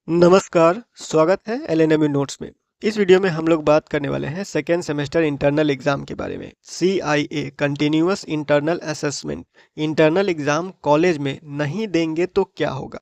नमस्कार, स्वागत है एलएनएमयू नोट्स में। इस वीडियो में हम लोग बात करने वाले हैं सेकेंड सेमेस्टर इंटरनल एग्जाम के बारे में। CIA continuous internal assessment. Internal exam college में नहीं देंगे तो क्या होगा?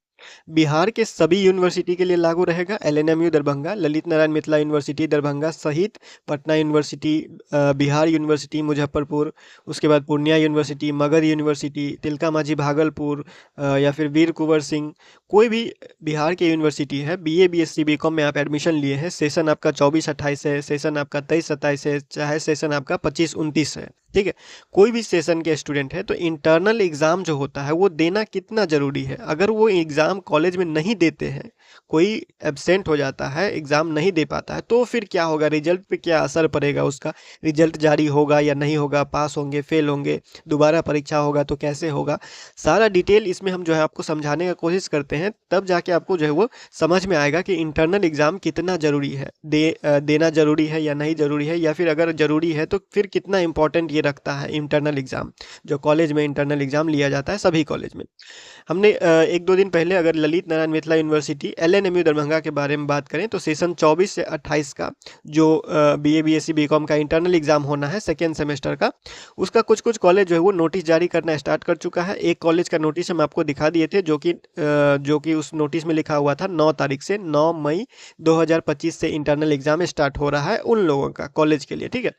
बिहार के सभी यूनिवर्सिटी के लिए लागू रहेगा। एलएनएमयू दरभंगा, ललित नारायण मिथिला यूनिवर्सिटी दरभंगा सहित पटना यूनिवर्सिटी, बिहार यूनिवर्सिटी मुजफ्फरपुर, उसके बाद पूर्णिया यूनिवर्सिटी, मगध यूनिवर्सिटी, तिलका मांझी भागलपुर, या फिर वीर कुंवर सिंह, कोई भी बिहार के यूनिवर्सिटी है, बीए बीएससी बीकॉम में आप एडमिशन लिए हैं, सेशन आपका 24-28 है, सेशन आपका 23-27 है, चाहे सेशन आपका 25-29 है, ठीक है। कोई भी सेशन के स्टूडेंट है तो इंटरनल एग्जाम जो होता है वो देना कितना जरूरी है। अगर वो एग्जाम कॉलेज में नहीं देते हैं, कोई एब्सेंट हो जाता है, एग्जाम नहीं दे पाता है, तो फिर क्या होगा, रिजल्ट पे क्या असर पड़ेगा, उसका रिजल्ट जारी होगा या नहीं होगा, पास होंगे फेल होंगे, दोबारा परीक्षा होगा तो कैसे होगा, सारा डिटेल इसमें हम जो है आपको समझाने का कोशिश करते हैं। तब जाके आपको जो है वो समझ में आएगा कि इंटरनल एग्जाम कितना जरूरी है, देना जरूरी है या नहीं जरूरी है, या फिर अगर जरूरी है तो फिर कितना इंपॉर्टेंट ये रखता है इंटरनल एग्जाम, जो कॉलेज में इंटरनल एग्जाम लिया जाता है सभी कॉलेज में। हमने एक दो दिन पहले अगर ललित नारायण मिथिला यूनिवर्सिटी एलएनएमयू दरभंगा के बारे में बात करें तो सेशन 24 से 28 का जो बीए बीएससी बीकॉम का इंटरनल एग्जाम होना है सेकेंड सेमेस्टर का, उसका कुछ कुछ कॉलेज जो है वो नोटिस जारी करना स्टार्ट कर चुका है। एक कॉलेज का नोटिस हम आपको दिखा दिए थे, जो कि उस नोटिस में लिखा हुआ था 9 तारीख से 9 मई 2025 से इंटरनल एग्जाम स्टार्ट हो रहा है उन लोगों का कॉलेज के लिए, ठीक है।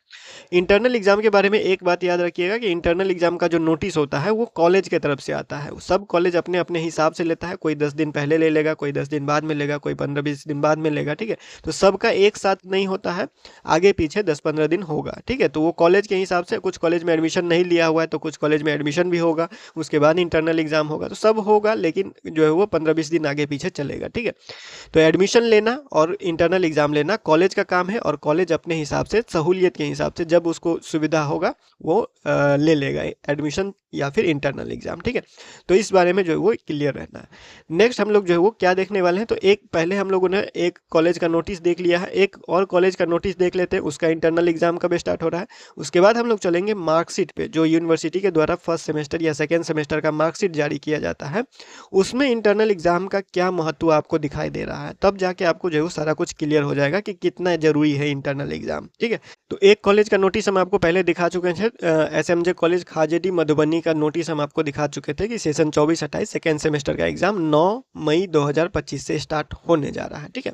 इंटरनल एग्जाम के बारे में एक बात याद रखिएगा कि इंटरनल एग्जाम का जो नोटिस होता है वो कॉलेज के तरफ से आता है। सब कॉलेज अपने अपने हिसाब से लेता है, कोई 10 दिन पहले ले लेगा, कोई 10 दिन बाद में लेगा, कोई 15-20 दिन बाद में लेगा, ठीक है। तो सबका एक साथ नहीं होता है, आगे पीछे 10-15 दिन होगा, ठीक है। तो वो कॉलेज के हिसाब से, कुछ कॉलेज में एडमिशन नहीं लिया हुआ है तो कुछ कॉलेज में एडमिशन भी होगा, उसके बाद इंटरनल एग्जाम होगा, तो सब होगा, लेकिन जो है वो 15-20 दिन आगे पीछे चलेगा, ठीक है। तो एडमिशन लेना और इंटरनल एग्जाम लेना कॉलेज का काम है, और कॉलेज अपने हिसाब से, सहूलियत के हिसाब से, जब उसको सुविधा होगा वो ले लेगा एडमिशन या फिर इंटरनल एग्जाम, ठीक है। तो इस बारे में जो है वो क्लियर रहना है। नेक्स्ट हम लोग जो है वो क्या देखने वाले हैं, तो एक पहले हम लोगों ने एक कॉलेज का नोटिस देख लिया है, एक और कॉलेज का नोटिस देख लेते हैं, उसका इंटरनल एग्जाम कब स्टार्ट हो रहा है। उसके बाद हम लोग चलेंगे मार्कशीट पे, जो यूनिवर्सिटी के द्वारा फर्स्ट सेमेस्टर या सेकेंड सेमेस्टर का मार्कशीट जारी किया जाता है, उसमें इंटरनल एग्जाम का क्या महत्व आपको दिखाई दे रहा है। तब जाके आपको जो है वो सारा कुछ क्लियर हो जाएगा कि कितना जरूरी है इंटरनल एग्जाम, ठीक है। तो एक कॉलेज का नोटिस हम आपको पहले दिखा चुके हैं, एसएमजे कॉलेज खाजेडी मधुबनी का नोटिस हम आपको दिखा चुके थे कि सेशन 24-28 सेकेंड सेमेस्टर का एग्जाम 9 मई 2025 से स्टार्ट होने जा रहा है, ठीक है।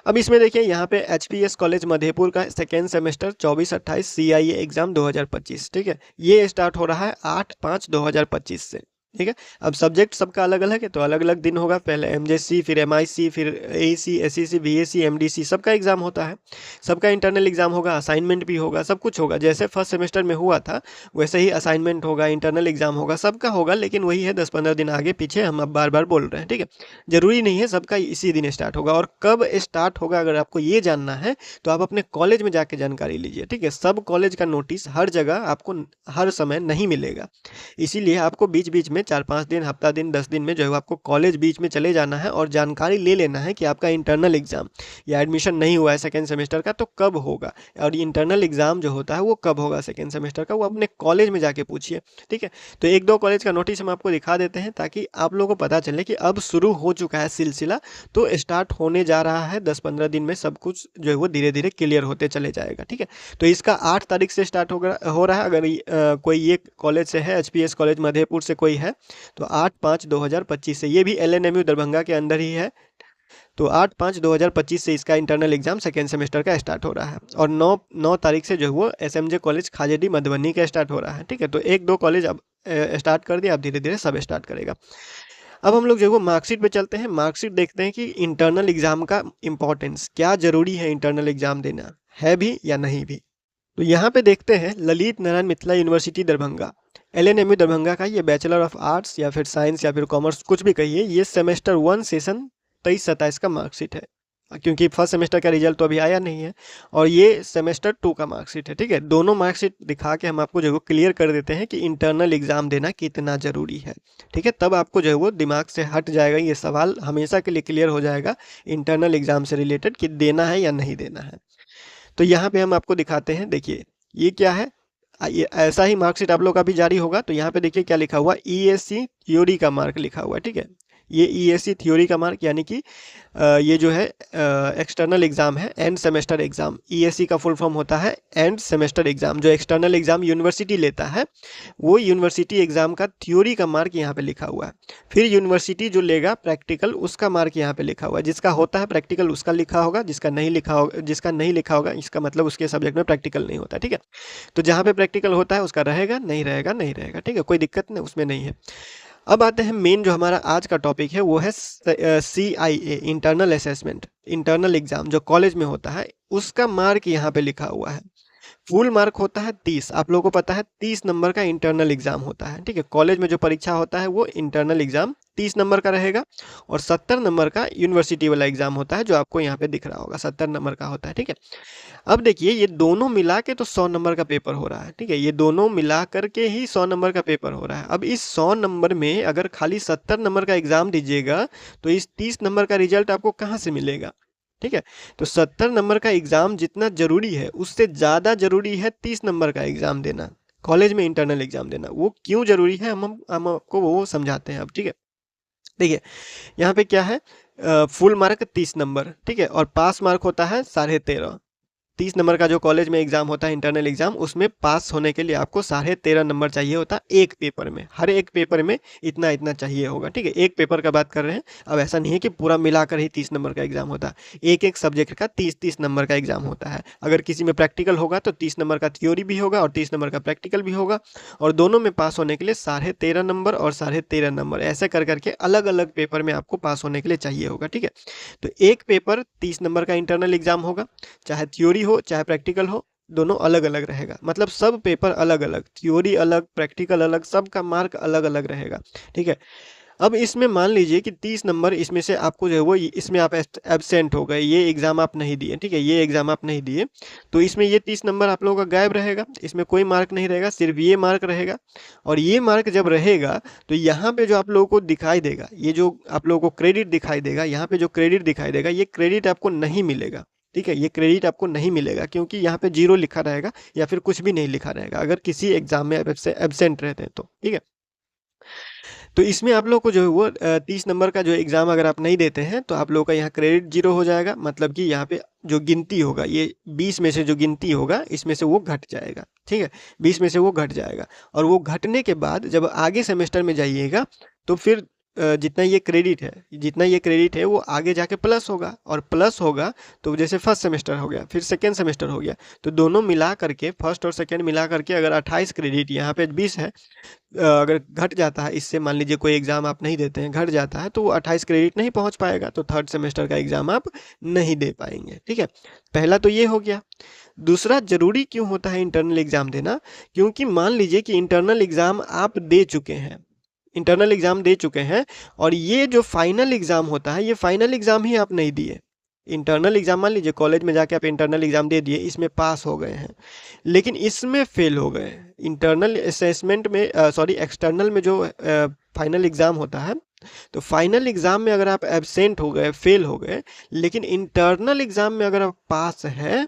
अब इसमें देखिए यहाँ पे एचपीएस कॉलेज मधेपुर का सेकेंड सेमेस्टर 24-28 सीआईए एग्जाम 2025, ठीक है। ये स्टार्ट हो रहा है 8/5/2025 से, ठीक है। अब सब्जेक्ट सबका अलग अलग है तो अलग अलग दिन होगा, पहले एमजेसी, फिर एमआईसी, फिर एईसी, एसईसी, बीएसी, एमडीसी, सबका एग्जाम होता है, सबका इंटरनल एग्जाम होगा, असाइनमेंट भी होगा, सब कुछ होगा। जैसे फर्स्ट सेमेस्टर में हुआ था वैसे ही असाइनमेंट होगा, इंटरनल एग्जाम होगा, सबका होगा, लेकिन वही है 10-15 दिन आगे पीछे, हम अब बार बार बोल रहे हैं, ठीक है। जरूरी नहीं है सबका इसी दिन स्टार्ट होगा, और कब स्टार्ट होगा अगर आपको ये जानना है तो आप अपने कॉलेज में जाके जानकारी लीजिए, ठीक है। सब कॉलेज का नोटिस हर जगह आपको हर समय नहीं मिलेगा, इसीलिए आपको बीच बीच में 4-5 दिन, हफ्ता दिन, 10 दिन में जो है आपको कॉलेज बीच में चले जाना है और जानकारी ले लेना है कि आपका इंटरनल एग्जाम या एडमिशन नहीं हुआ है सेकेंड सेमेस्टर का तो कब होगा, और इंटरनल एग्जाम जो होता है वो कब होगा सेकेंड सेमेस्टर का, वो अपने कॉलेज में जाके पूछिए, ठीक है। तो एक दो कॉलेज का नोटिस हम आपको दिखा देते हैं ताकि आप लोगों को पता चले कि अब शुरू हो चुका है सिलसिला, तो स्टार्ट होने जा रहा है। 10-15 दिन में सब कुछ जो है वो धीरे धीरे क्लियर होते चले जाएगा, ठीक है। तो इसका 8 तारीख से स्टार्ट हो रहा है। अगर कोई ये कॉलेज से है, एचपीएस कॉलेज मधेपुर से कोई है, तो 8/5/2025 से, ये भी एलएनएमयू दरभंगा के अंदर ही है, तो 8/5/2025 से इसका इंटरनल एग्जाम सेकेंड सेमेस्टर का स्टार्ट हो रहा है, और 9 तारीख से जो है वो एसएमजे कॉलेज खाजेडी मधुबनी का स्टार्ट हो रहा है, ठीक है। तो एक दो कॉलेज अब स्टार्ट कर दिया, अब धीरे धीरे सब स्टार्ट करेगा। अब हम लोग जो है वो मार्कशीट पे चलते हैं, मार्कशीट देखते हैं कि इंटरनल एग्जाम का इंपॉर्टेंस क्या, जरूरी है इंटरनल एग्जाम देना है भी या नहीं भी। तो यहाँ पे देखते हैं ललित नारायण मिथिला यूनिवर्सिटी दरभंगा, एलएनएमयू दरभंगा का ये बैचलर ऑफ आर्ट्स या फिर साइंस या फिर कॉमर्स कुछ भी कहिए, ये सेमेस्टर 1 सेशन 23-27 का मार्कशीट है, क्योंकि फर्स्ट सेमेस्टर का रिजल्ट तो अभी आया नहीं है, और ये सेमेस्टर 2 का मार्कशीट है, ठीक है। दोनों मार्कशीट दिखा के हम आपको जो है वो क्लियर कर देते हैं कि इंटरनल एग्जाम देना कितना जरूरी है, ठीक है। तब आपको जो है वो दिमाग से हट जाएगा, ये सवाल हमेशा के लिए क्लियर हो जाएगा इंटरनल एग्जाम से रिलेटेड कि देना है या नहीं देना है। तो यहाँ पे हम आपको दिखाते हैं, देखिए ये क्या है, ये ऐसा ही मार्कशीट आप लोग का भी जारी होगा। तो यहाँ पे देखिए क्या लिखा हुआ, ईएससी थ्योरी का मार्क लिखा हुआ है, ठीक है। ये ईएससी थ्योरी का मार्क, यानी कि ये जो है एक्सटर्नल एग्जाम है, एंड सेमेस्टर एग्जाम। ईएससी का फुल फॉर्म होता है एंड सेमेस्टर एग्जाम। जो एक्सटर्नल एग्जाम यूनिवर्सिटी लेता है, वो यूनिवर्सिटी एग्जाम का थ्योरी का मार्क यहाँ पे लिखा हुआ है। फिर यूनिवर्सिटी जो लेगा प्रैक्टिकल, उसका मार्क यहाँ पे लिखा हुआ है। जिसका होता है प्रैक्टिकल उसका लिखा होगा, जिसका नहीं लिखा होगा इसका मतलब उसके सब्जेक्ट में प्रैक्टिकल नहीं होता, ठीक है। तो जहाँ पे प्रैक्टिकल होता है उसका रहेगा, नहीं रहेगा नहीं रहेगा, ठीक है, कोई दिक्कत नहीं उसमें नहीं है। अब आते हैं मेन जो हमारा आज का टॉपिक है, वो है CIA internal assessment, internal exam जो कॉलेज में होता है, उसका मार्क यहाँ पे लिखा हुआ है। फुल मार्क होता है 30, आप लोगों को पता है 30 नंबर का इंटरनल एग्जाम होता है, ठीक है। कॉलेज में जो परीक्षा होता है वो इंटरनल एग्जाम 30 नंबर का रहेगा, और 70 नंबर का यूनिवर्सिटी वाला एग्जाम होता है, जो आपको यहाँ पे दिख रहा होगा 70 नंबर का होता है, ठीक है। अब देखिए ये दोनों मिला के तो 100 नंबर का पेपर हो रहा है, ठीक है। ये दोनों मिला करके ही 100 नंबर का पेपर हो रहा है। अब इस 100 नंबर में अगर खाली 70 नंबर का एग्जाम दीजिएगा, तो इस 30 नंबर का रिजल्ट आपको कहाँ से मिलेगा, ठीक है। तो 70 नंबर का एग्जाम जितना जरूरी है, उससे ज़्यादा जरूरी है 30 नंबर का एग्जाम देना, कॉलेज में इंटरनल एग्जाम देना। वो क्यों जरूरी है हम आपको वो समझाते हैं अब, ठीक है। देखिए यहाँ पे क्या है, फुल मार्क 30 नंबर, ठीक है, और पास मार्क होता है 13.5। 30 नंबर का जो कॉलेज में एग्जाम होता है इंटरनल एग्जाम, उसमें पास होने के लिए आपको 13.5 नंबर चाहिए होता है एक पेपर में। हर एक पेपर में इतना इतना चाहिए होगा, ठीक है। एक पेपर का बात कर रहे हैं, अब ऐसा नहीं है कि पूरा मिलाकर ही 30 नंबर का एग्जाम होता है। एक एक सब्जेक्ट का 30-30 नंबर का एग्जाम होता है। अगर किसी में प्रैक्टिकल होगा तो 30 नंबर का थ्योरी भी होगा और 30 नंबर का प्रैक्टिकल भी होगा, और दोनों में पास होने के लिए 13.5 नंबर और 13.5 नंबर, ऐसे कर करके अलग अलग पेपर में आपको पास होने के लिए चाहिए होगा, ठीक है। तो एक पेपर 30 नंबर का इंटरनल एग्जाम होगा, चाहे थ्योरी हो चाहे प्रैक्टिकल हो, दोनों अलग अलग रहेगा। मतलब सब पेपर अलग अलग, थ्योरी अलग, प्रैक्टिकल अलग, सबका मार्क अलग अलग रहेगा, ठीक है। अब इसमें मान लीजिए कि 30 नंबर इसमें से आपको जो है वो, इसमें आप एब्सेंट हो गए, ये एग्जाम आप नहीं दिए, ठीक है, ये एग्जाम आप नहीं दिए, तो इसमें ये 30 नंबर आप लोगों का गायब रहेगा, इसमें कोई मार्क नहीं रहेगा, सिर्फ ये मार्क रहेगा। और ये मार्क जब रहेगा तो यहाँ पे जो आप लोगों को दिखाई देगा, ये जो आप लोगों को क्रेडिट दिखाई देगा, यहाँ पे जो क्रेडिट दिखाई देगा, ये क्रेडिट आपको नहीं मिलेगा, ठीक है। ये क्रेडिट आपको नहीं मिलेगा, क्योंकि यहाँ पे 0 लिखा रहेगा या फिर कुछ भी नहीं लिखा रहेगा, अगर किसी एग्जाम में एब्सेंट रहते हैं तो, ठीक है। तो इसमें आप लोग को जो है वो 30 नंबर का जो एग्ज़ाम अगर आप नहीं देते हैं, तो आप लोगों का यहाँ क्रेडिट 0 हो जाएगा। मतलब कि यहाँ पे जो गिनती होगा, ये 20 में से जो गिनती होगा, इसमें से वो घट जाएगा, ठीक है। 20 में से वो घट जाएगा, और वो घटने के बाद जब आगे सेमेस्टर में जाइएगा, तो फिर जितना ये क्रेडिट है वो आगे जाके प्लस होगा, और प्लस होगा तो जैसे फर्स्ट सेमेस्टर हो गया, फिर सेकेंड सेमेस्टर हो गया, तो दोनों मिला करके, फर्स्ट और सेकेंड मिला करके अगर 28 क्रेडिट, यहाँ पे 20 है, अगर घट जाता है इससे, मान लीजिए कोई एग्ज़ाम आप नहीं देते हैं, घट जाता है, तो वो 28 क्रेडिट नहीं पहुंच पाएगा, तो थर्ड सेमेस्टर का एग्ज़ाम आप नहीं दे पाएंगे, ठीक है। पहला तो ये हो गया। दूसरा, जरूरी क्यों होता है इंटरनल एग्ज़ाम देना? क्योंकि मान लीजिए कि इंटरनल एग्ज़ाम आप दे चुके हैं, इंटरनल एग्ज़ाम दे चुके हैं, और ये जो फाइनल एग्ज़ाम होता है, ये फाइनल एग्ज़ाम ही आप नहीं दिए। इंटरनल एग्ज़ाम मान लीजिए कॉलेज में जाके आप इंटरनल एग्ज़ाम दे दिए, इसमें पास हो गए हैं, लेकिन इसमें फेल हो गए। इंटरनल असेसमेंट में सॉरी एक्सटर्नल में जो फाइनल एग्ज़ाम होता है, तो फाइनल एग्ज़ाम में अगर आप एब्सेंट हो गए, फेल हो गए, लेकिन इंटरनल एग्ज़ाम में अगर आप पास हैं,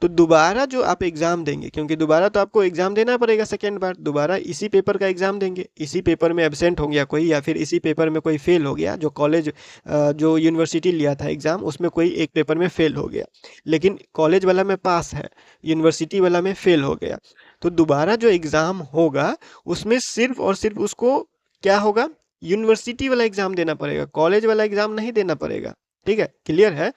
तो दोबारा जो आप एग्ज़ाम देंगे, क्योंकि दोबारा तो आपको एग्ज़ाम देना पड़ेगा सेकेंड बार, दोबारा इसी पेपर का एग्ज़ाम देंगे। इसी पेपर में एब्सेंट हो गया कोई, या फिर इसी पेपर में कोई फेल हो गया, जो कॉलेज जो यूनिवर्सिटी लिया था एग्ज़ाम, उसमें कोई एक पेपर में फेल हो गया, लेकिन कॉलेज वाला में पास है, यूनिवर्सिटी वाला में फेल हो गया, तो दोबारा जो एग्ज़ाम होगा उसमें सिर्फ और सिर्फ उसको क्या होगा, यूनिवर्सिटी वाला एग्ज़ाम देना पड़ेगा, कॉलेज वाला एग्ज़ाम नहीं देना पड़ेगा, ठीक है। क्लियर है?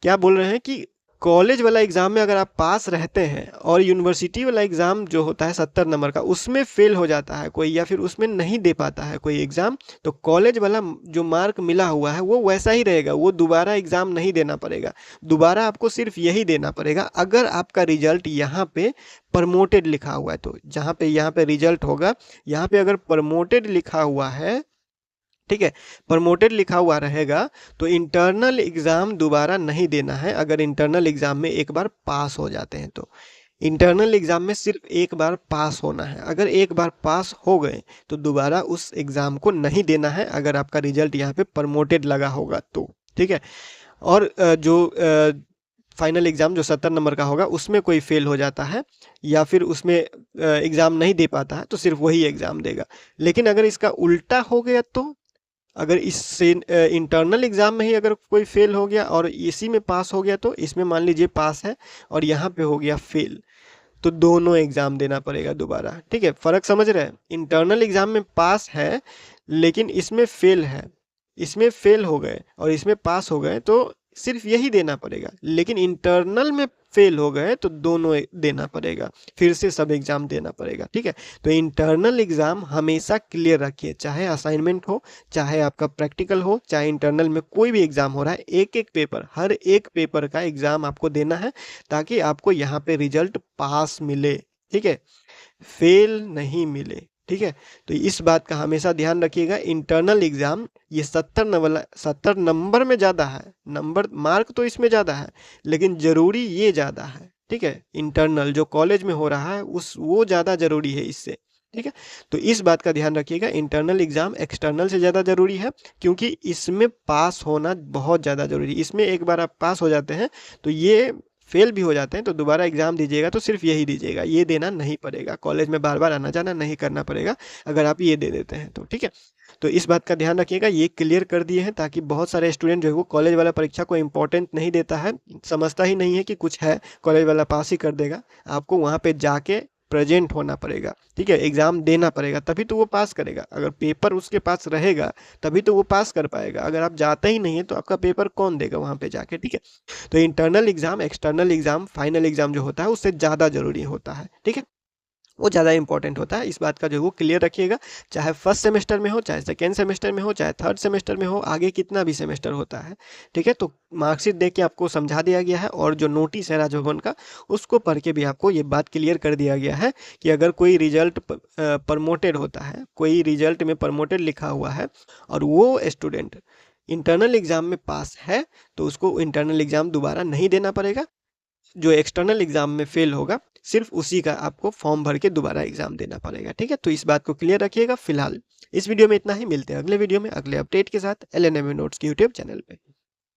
क्या बोल रहे हैं कि कॉलेज वाला एग्ज़ाम में अगर आप पास रहते हैं, और यूनिवर्सिटी वाला एग्ज़ाम जो होता है 70 नंबर का, उसमें फेल हो जाता है कोई, या फिर उसमें नहीं दे पाता है कोई एग्ज़ाम, तो कॉलेज वाला जो मार्क मिला हुआ है वो वैसा ही रहेगा, वो दोबारा एग्ज़ाम नहीं देना पड़ेगा। दोबारा आपको सिर्फ यही देना पड़ेगा अगर आपका रिजल्ट यहाँ पे प्रमोटेड लिखा हुआ है, तो जहाँ पे यहाँ पे रिजल्ट होगा, यहाँ पे अगर प्रमोटेड लिखा हुआ है, ठीक है, प्रमोटेड लिखा हुआ रहेगा, तो इंटरनल एग्ज़ाम दोबारा नहीं देना है। अगर इंटरनल एग्ज़ाम में एक बार पास हो जाते हैं, तो इंटरनल एग्ज़ाम में सिर्फ एक बार पास होना है। अगर एक बार पास हो गए तो दोबारा उस एग्ज़ाम को नहीं देना है, अगर आपका रिजल्ट यहाँ पे प्रमोटेड लगा होगा तो, ठीक है। और जो फाइनल एग्ज़ाम जो 70 नंबर का होगा, उसमें कोई फेल हो जाता है, या फिर उसमें एग्ज़ाम नहीं दे पाता है, तो सिर्फ वही एग्ज़ाम देगा। लेकिन अगर इसका उल्टा हो गया, तो अगर इससे इंटरनल एग्जाम में ही अगर कोई फेल हो गया और इसी में पास हो गया तो इसमें मान लीजिए पास है और यहाँ पे हो गया फेल, तो दोनों एग्जाम देना पड़ेगा दोबारा। ठीक है, फर्क समझ रहे हैं? इंटरनल एग्जाम में पास है लेकिन इसमें फेल है, इसमें फेल हो गए और इसमें पास हो गए तो सिर्फ यही देना पड़ेगा, लेकिन इंटरनल में फेल हो गए तो दोनों देना पड़ेगा, फिर से सब एग्जाम देना पड़ेगा। ठीक है, तो इंटरनल एग्जाम हमेशा क्लियर रखिए, चाहे असाइनमेंट हो, चाहे आपका प्रैक्टिकल हो, चाहे इंटरनल में कोई भी एग्जाम हो रहा है, एक एक पेपर, हर एक पेपर का एग्जाम आपको देना है ताकि आपको यहाँ पे रिजल्ट पास मिले। ठीक है, फेल नहीं मिले। ठीक है, तो इस बात का हमेशा ध्यान रखिएगा। इंटरनल एग्जाम ये 70 नंबर में ज़्यादा है, नंबर मार्क तो इसमें ज़्यादा है लेकिन ज़रूरी ये ज़्यादा है। ठीक है, इंटरनल जो कॉलेज में हो रहा है उस वो ज़्यादा ज़रूरी है इससे। ठीक है, तो इस बात का ध्यान रखिएगा, इंटरनल एग्जाम एक्सटर्नल से ज़्यादा ज़रूरी है क्योंकि इसमें पास होना बहुत ज़्यादा ज़रूरी है। इसमें एक बार आप पास हो जाते हैं तो ये फेल भी हो जाते हैं तो दोबारा एग्जाम दीजिएगा तो सिर्फ यही दीजिएगा, ये देना नहीं पड़ेगा, कॉलेज में बार बार आना जाना नहीं करना पड़ेगा अगर आप ये दे देते हैं तो। ठीक है, तो इस बात का ध्यान रखिएगा, ये क्लियर कर दिए हैं ताकि बहुत सारे स्टूडेंट जो है वो कॉलेज वाला परीक्षा को इंपॉर्टेंट नहीं देता है, समझता ही नहीं है कि कुछ है, कॉलेज वाला पास ही कर देगा। आपको वहाँ पे जाके प्रेजेंट होना पड़ेगा। ठीक है, एग्जाम देना पड़ेगा तभी तो वो पास करेगा, अगर पेपर उसके पास रहेगा तभी तो वो पास कर पाएगा, अगर आप जाते ही नहीं है तो आपका पेपर कौन देगा वहाँ पे जाके। ठीक है, तो internal exam external exam final exam जो होता है उससे ज़्यादा जरूरी होता है। ठीक है, वो ज़्यादा इंपॉर्टेंट होता है, इस बात का जो वो क्लियर रखिएगा, चाहे फर्स्ट सेमेस्टर में हो, चाहे सेकेंड सेमेस्टर में हो, चाहे थर्ड सेमेस्टर में हो, आगे कितना भी सेमेस्टर होता है। ठीक है, तो मार्कशीट देख के आपको समझा दिया गया है और जो नोटिस है राजभवन का उसको पढ़ के भी आपको ये बात क्लियर कर दिया गया है कि अगर कोई रिजल्ट प्रमोटेड होता है, कोई रिजल्ट में प्रमोटेड लिखा हुआ है और वो स्टूडेंट इंटरनल एग्जाम में पास है तो उसको इंटरनल एग्जाम दोबारा नहीं देना पड़ेगा। जो एक्सटर्नल एग्जाम में फेल होगा सिर्फ उसी का आपको फॉर्म भर के दोबारा एग्जाम देना पड़ेगा। ठीक है, तो इस बात को क्लियर रखिएगा। फिलहाल इस वीडियो में इतना ही, मिलते हैं अगले वीडियो में अगले अपडेट के साथ LNMU नोट्स के यूट्यूब चैनल पे।